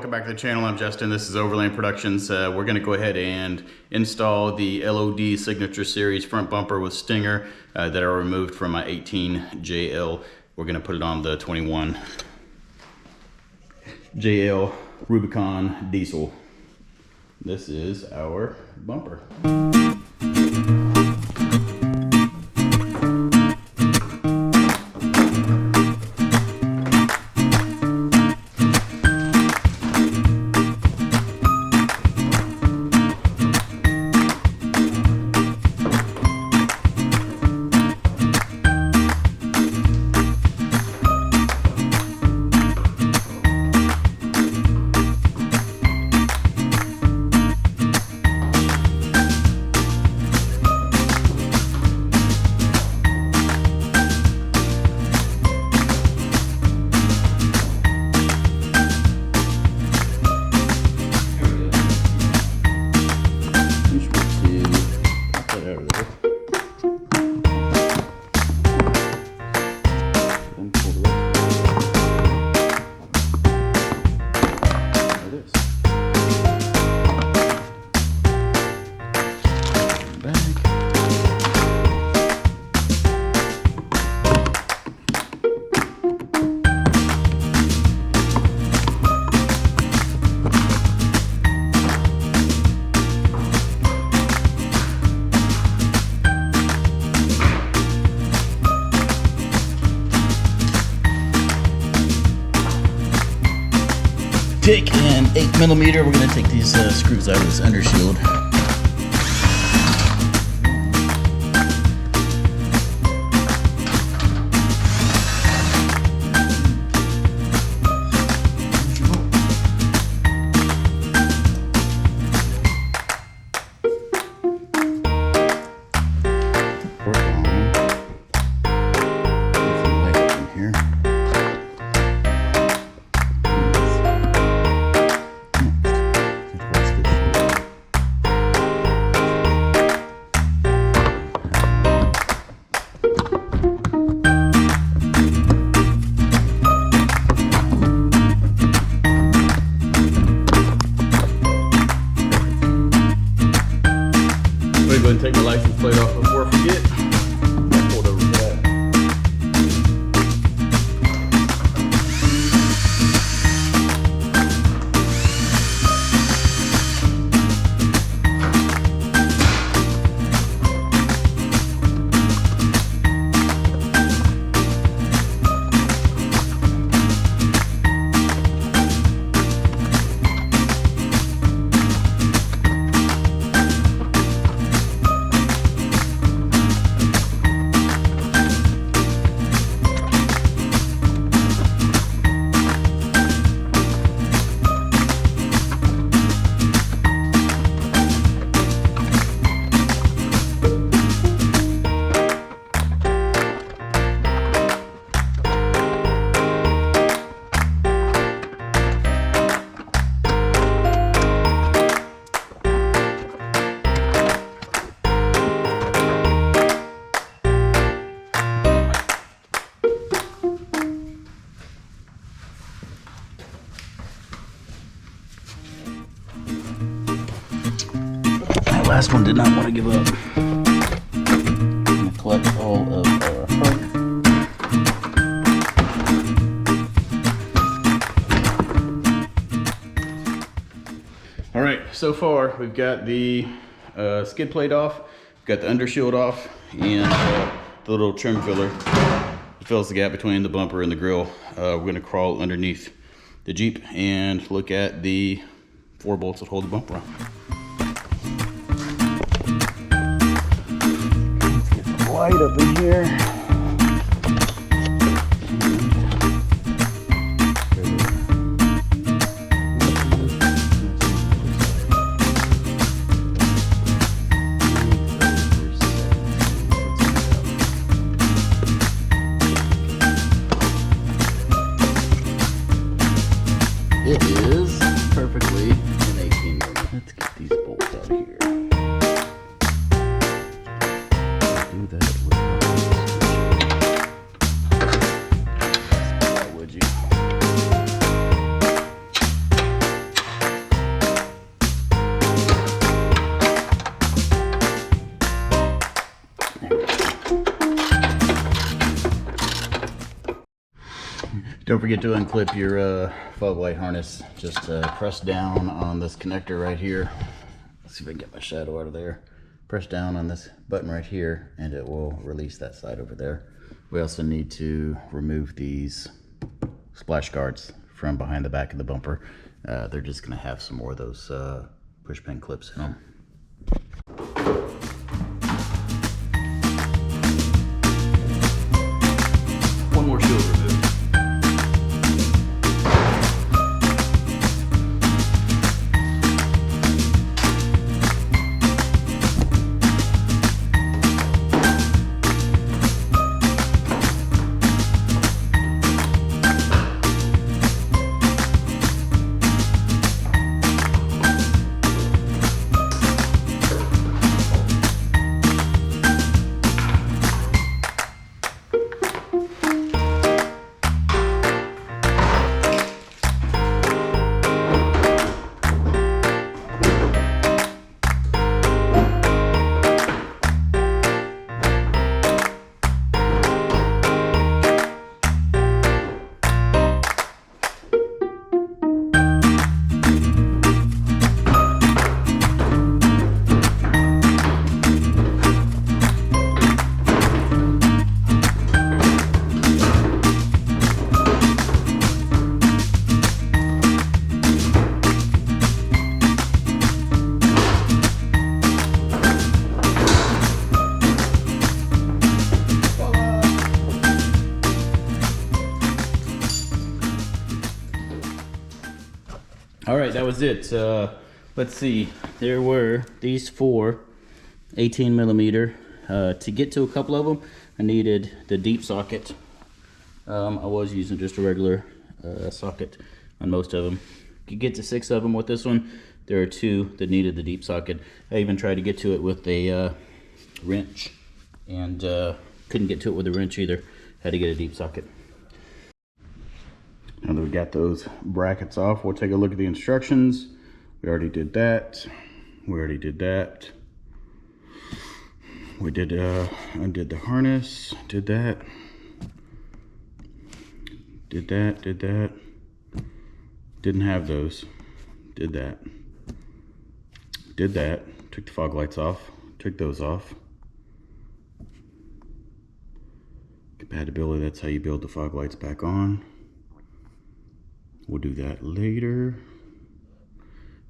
welcome back to the channel. I'm Justin. This is Overland Productions. We're going to go ahead and install the LOD Signature Series front bumper with stinger that I removed from my 18 JL. We're going to put it on the 21 JL Rubicon diesel. This is our bumper. Take an 8mm. We're going to take these screws out of this undershield. Go ahead and take my license plate off before I forget. Hold over for that. Last one did not want to give up. I'm going to collect all of our hook. Alright, so far we've got the skid plate off, we've got the undershield off, and the little trim filler that fills the gap between the bumper and the grill. We're going to crawl underneath the Jeep and look at the 4 bolts that hold the bumper on. Light up in here. It is perfectly an 18mm. Let's get these bolts out of here. Do that with would you? Don't forget to unclip your fog light harness. Just press down on this connector right here. Let's see if I can get my shadow out of there. Press down on this button right here and it will release that side over there. We also need to remove these splash guards from behind the back of the bumper. They're just going to have some more of those push pin clips in them. One more shield removed. All right, that was it. Let's see. There were these four 18 millimeter. To get to a couple of them, I needed the deep socket. I was using just a regular socket on most of them. You could get to 6 of them with this one. There are 2 that needed the deep socket. I even tried to get to it with a wrench and couldn't get to it with a wrench either. Had to get a deep socket. Now that we got those brackets off, we'll take a look at the instructions. We already did that. We already did that. We did undid the harness, did that. Did that, did that. Didn't have those. Did that. Did that. Took the fog lights off. Took those off. Compatibility, that's how you build the fog lights back on. We'll do that later.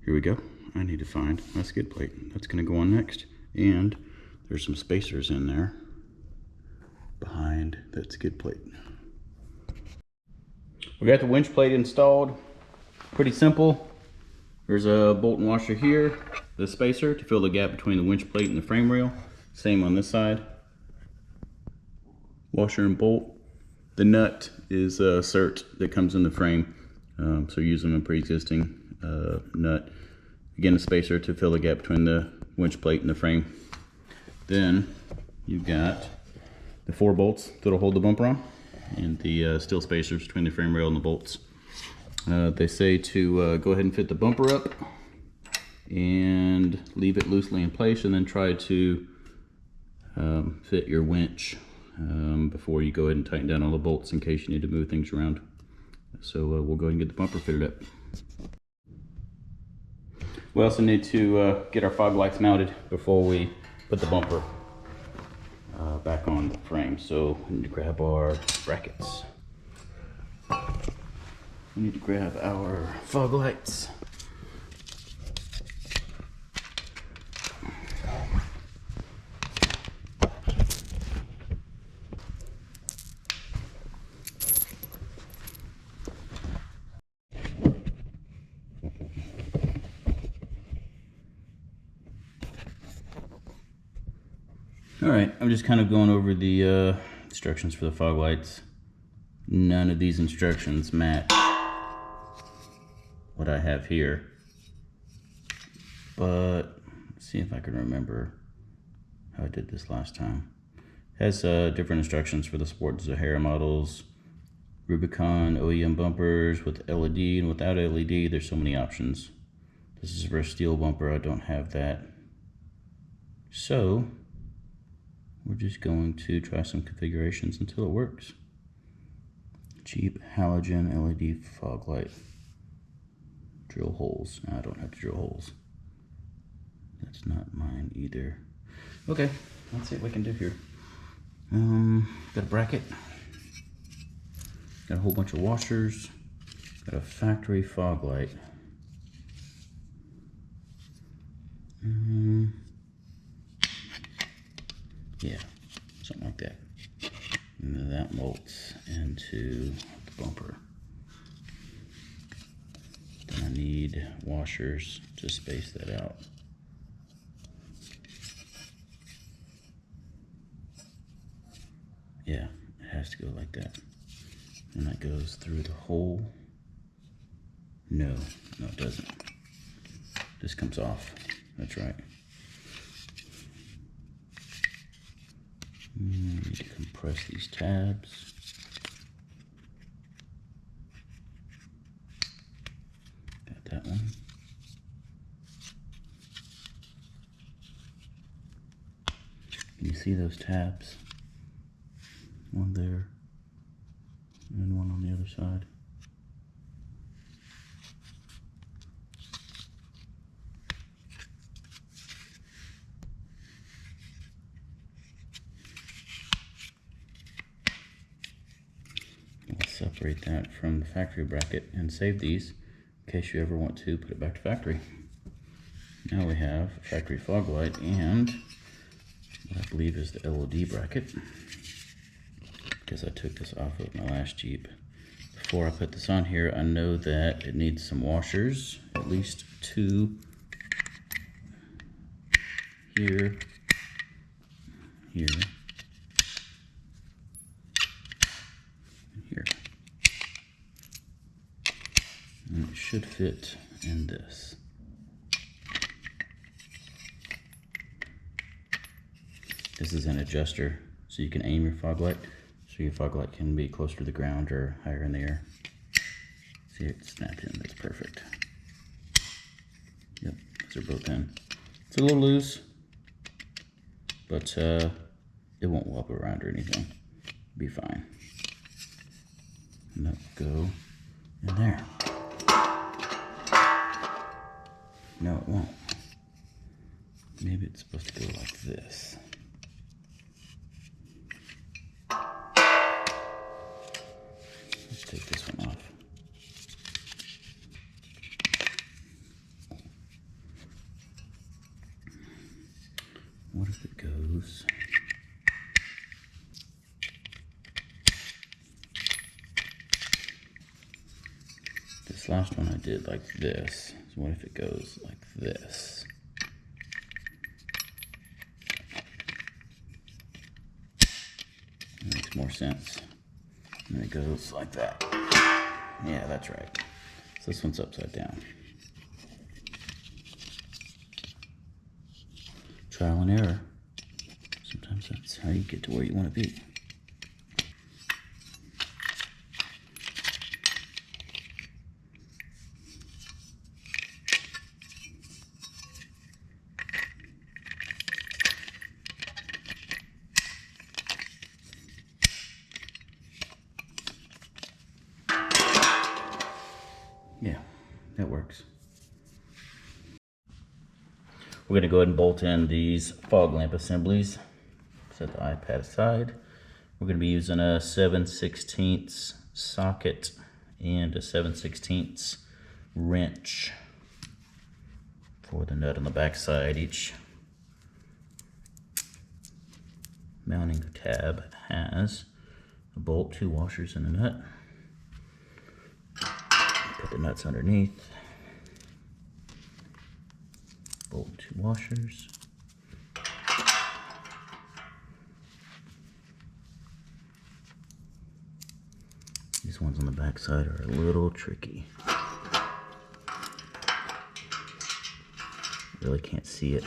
Here we go. I need to find my skid plate. That's going to go on next. And there's some spacers in there behind that skid plate. We got the winch plate installed. Pretty simple. There's a bolt and washer here. The spacer to fill the gap between the winch plate and the frame rail. Same on this side. Washer and bolt. The nut is a cert that comes in the frame. So using a pre-existing nut. Again, a spacer to fill the gap between the winch plate and the frame. Then you've got the 4 bolts that'll hold the bumper on, and the steel spacers between the frame rail and the bolts. They say to go ahead and fit the bumper up and leave it loosely in place, and then try to fit your winch before you go ahead and tighten down all the bolts in case you need to move things around. So we'll go ahead and get the bumper fitted up. We also need to get our fog lights mounted before we put the bumper back on the frame. So we need to grab our brackets. We need to grab our fog lights. All right, I'm just kind of going over the instructions for the fog lights. None of these instructions match what I have here, but let's see if I can remember how I did this last time. It has different instructions for the Sport Zahara models, Rubicon OEM bumpers with LED and without LED. There's so many options. This is for a steel bumper. I don't have that, so we're just going to try some configurations until it works. Jeep halogen LED fog light. Drill holes. No, I don't have to drill holes. That's not mine either. Okay, let's see what we can do here. Got a bracket. Got a whole bunch of washers. Got a factory fog light. Yeah, something like that. And that bolts into the bumper. Then I need washers to space that out. Yeah, it has to go like that. And that goes through the hole. No, it doesn't. This comes off. That's right. Need to compress these tabs. Got that one. Can you see those tabs? One there, and one on the other side. We'll separate that from the factory bracket and save these in case you ever want to put it back to factory. Now we have a factory fog light and what I believe is the LOD bracket, because I took this off of my last Jeep. Before I put this on here, I know that it needs some washers, at least 2 here, here, and here. And it should fit in this. This is an adjuster, so you can aim your fog light. So your fog light can be closer to the ground or higher in the air. See, it snapped in, that's perfect. Yep, those are both in. It's a little loose, but it won't wobble around or anything. It'll be fine. And that will go in there. No, it won't. Maybe it's supposed to go like this. Let's take this one off. What if it goes? This last one I did like this. So what if it goes like this? That makes more sense. And it goes like that. Yeah, that's right. So this one's upside down. Trial and error. Sometimes that's how you get to where you want to be. Yeah, that works. We're going to go ahead and bolt in these fog lamp assemblies. Set the iPad aside. We're going to be using a 7/16 socket and a 7/16 wrench for the nut on the back side. Each mounting tab has a bolt, 2 washers, and a nut. Put the nuts underneath. Bolt, 2 washers. These ones on the back side are a little tricky. Really can't see it.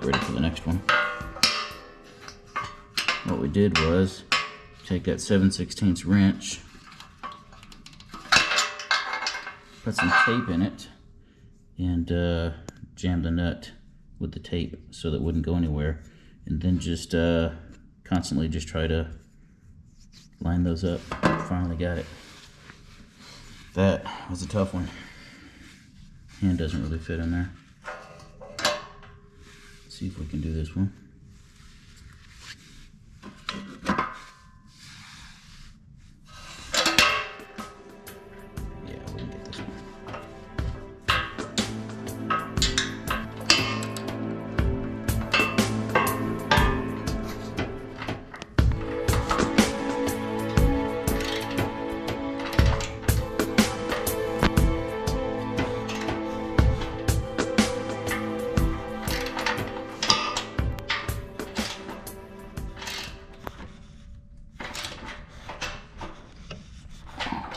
ready for the next one. What we did was take that 7/16 wrench, put some tape in it, and jam the nut with the tape so that it wouldn't go anywhere, and then just constantly just try to line those up. Finally got it. That was a tough one. Hand doesn't really fit in there. Let's see if we can do this one.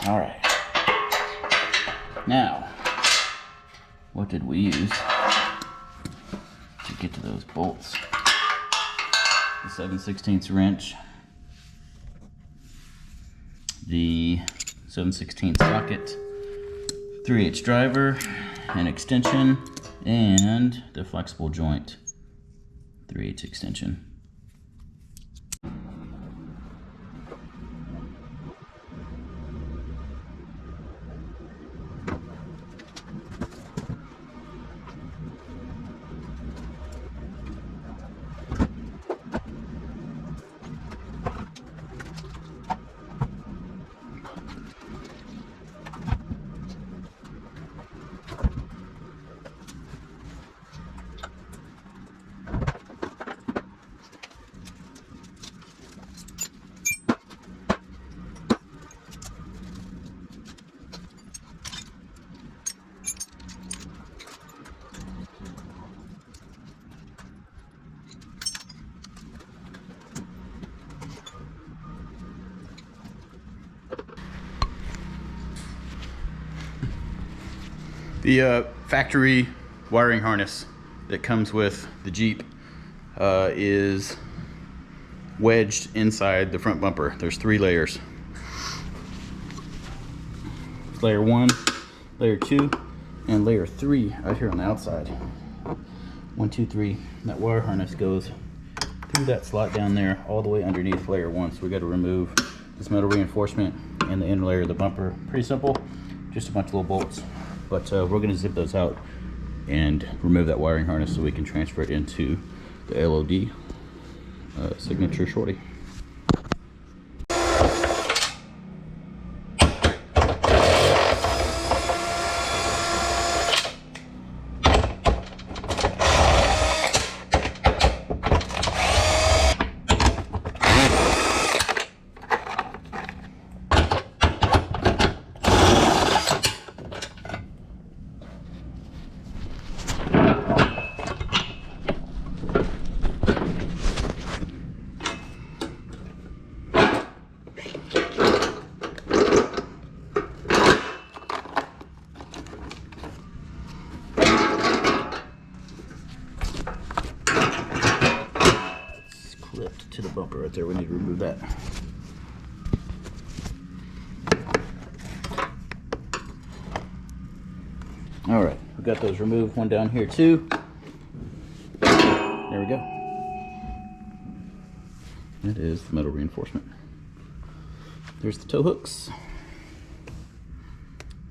All right. Now, what did we use to get to those bolts? The 7/16 wrench, the 7/16 socket, 3/8 driver, an extension, and the flexible joint 3/8 extension. The factory wiring harness that comes with the Jeep is wedged inside the front bumper. There's 3 layers. Layer 1, layer 2, and layer 3 out here on the outside. 1, 2, 3. That wire harness goes through that slot down there all the way underneath layer 1. So we got to remove this metal reinforcement and the inner layer of the bumper. Pretty simple, just a bunch of little bolts. But we're going to zip those out and remove that wiring harness so we can transfer it into the LOD signature shorty. To the bumper right there, we need to remove that. All right, we got those removed. One down here too. There we go. That is the metal reinforcement. There's the tow hooks.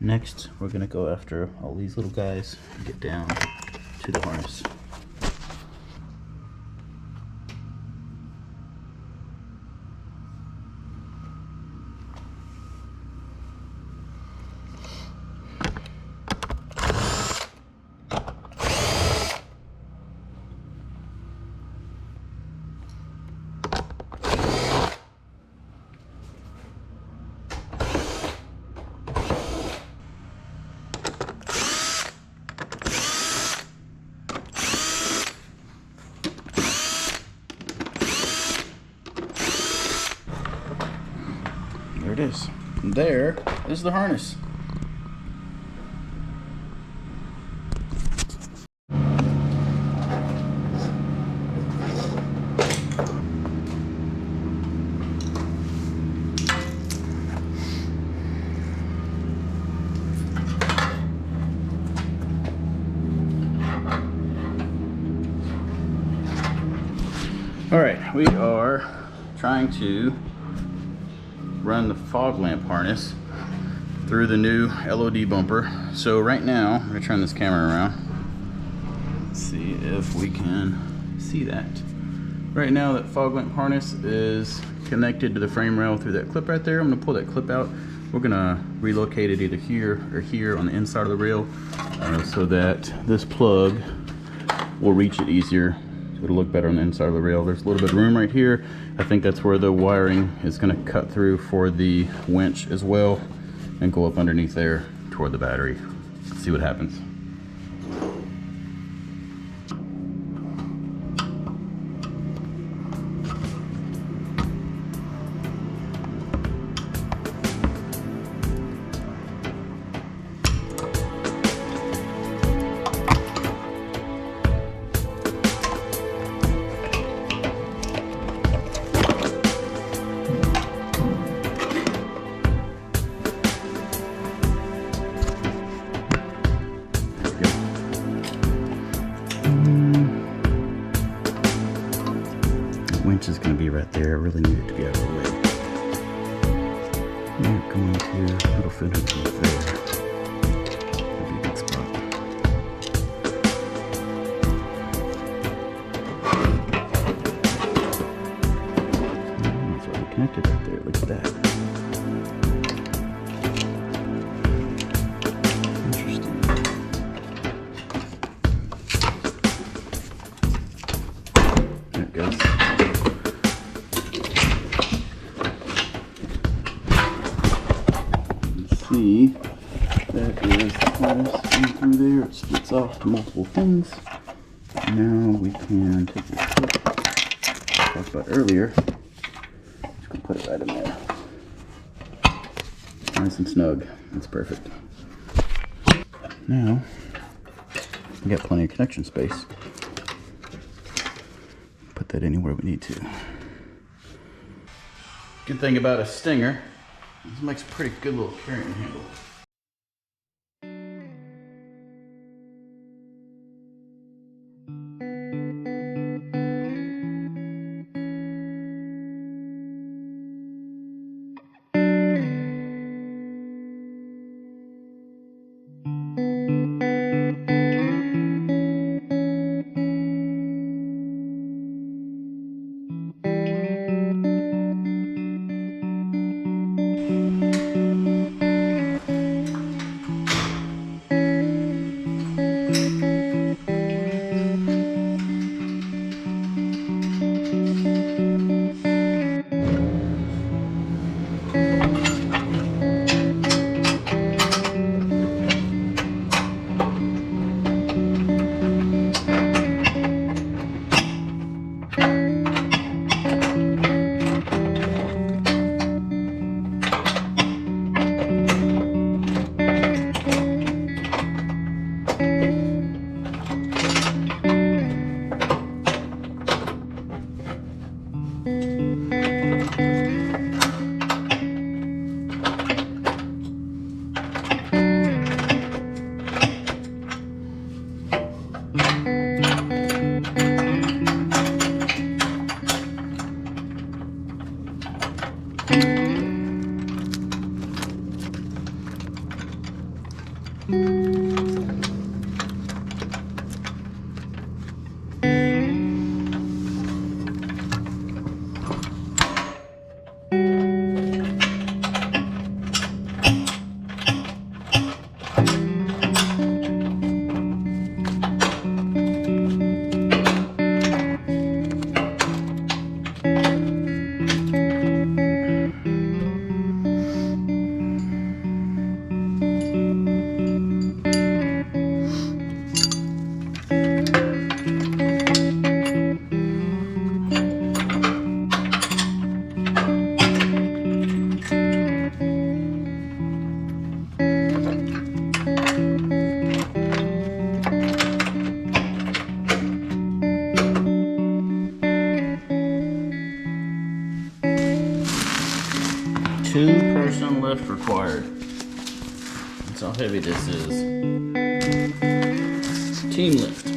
Next, we're gonna go after all these little guys and get down to the harness. There it is. And there is the harness. All right, we are trying to run the fog lamp harness through the new LOD bumper. So right now, I'm gonna turn this camera around. Let's see if we can see that. Right now, that fog lamp harness is connected to the frame rail through that clip right there. I'm gonna pull that clip out. We're gonna relocate it either here or here on the inside of the rail so that this plug will reach it easier. So it'll look better on the inside of the rail. There's a little bit of room right here. I think that's where the wiring is gonna cut through for the winch as well and go up underneath there toward the battery. Let's see what happens. Winch is going to be right there. I really need it to be out of the way. We're going to, it'll fit underneath there. That'd be a good spot. It's already connected right there. Look at that. Interesting. There it goes. See, that is the harness in through there. It splits off to multiple things. Now we can take this clip I talked about earlier. Just gonna put it right in there. Nice and snug. That's perfect. Now we got plenty of connection space. Put that anywhere we need to. Good thing about a Stinger, this makes a pretty good little carrying handle. Two-person lift required. That's how heavy this is. Team lift.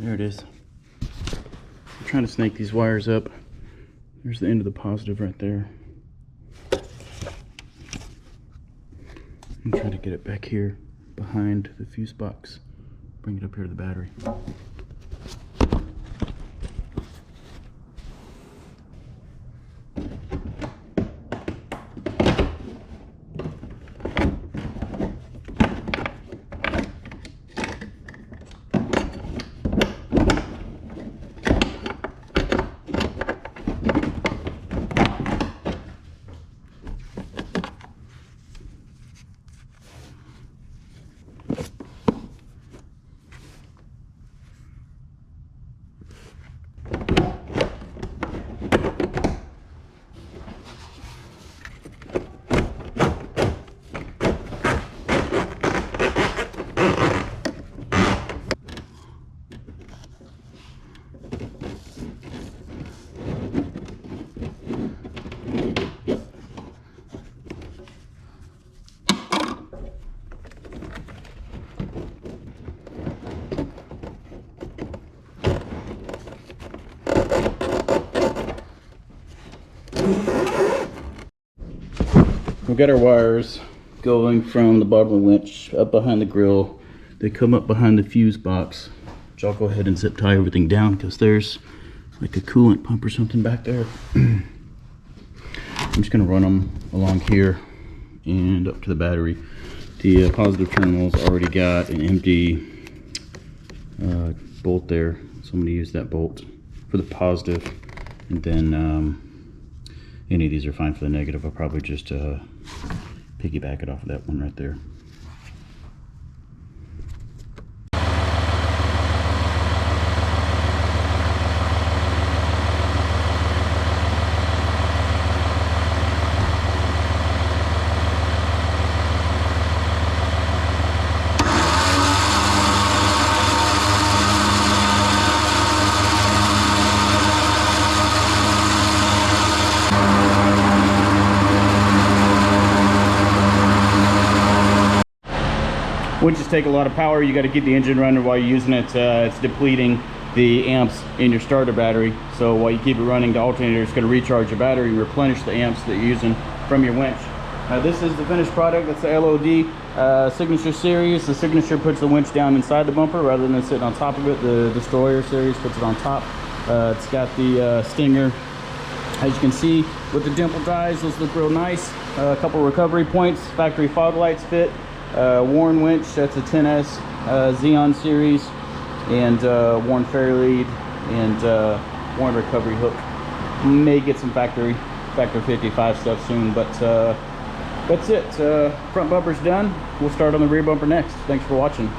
There it is. I'm trying to snake these wires up. There's the end of the positive right there. I'm trying to get it back here behind the fuse box. Bring it up here to the battery. We've got our wires going from the bottom of the winch up behind the grill. They come up behind the fuse box, which I'll go ahead and zip tie everything down because there's like a coolant pump or something back there. I'm just going to run them along here and up to the battery. The positive terminal's already got an empty bolt there, so I'm going to use that bolt for the positive, and then any of these are fine for the negative. I'll probably just piggyback it off of that one right there. Winches take a lot of power. You got to keep the engine running while you're using it. It's depleting the amps in your starter battery. So while you keep it running, the alternator is going to recharge your battery and replenish the amps that you're using from your winch. This is the finished product. That's the LOD Signature Series. The Signature puts the winch down inside the bumper rather than sitting on top of it. The Destroyer Series puts it on top. It's got the Stinger. As you can see, with the dimple dies, those look real nice. A couple recovery points. Factory fog lights fit. Warren winch, that's a 10S Xeon series, and Warren Ferry lead, and Warren recovery hook. May get some factor 55 stuff soon, but that's it. Front bumper's done. We'll start on the rear bumper next. Thanks for watching.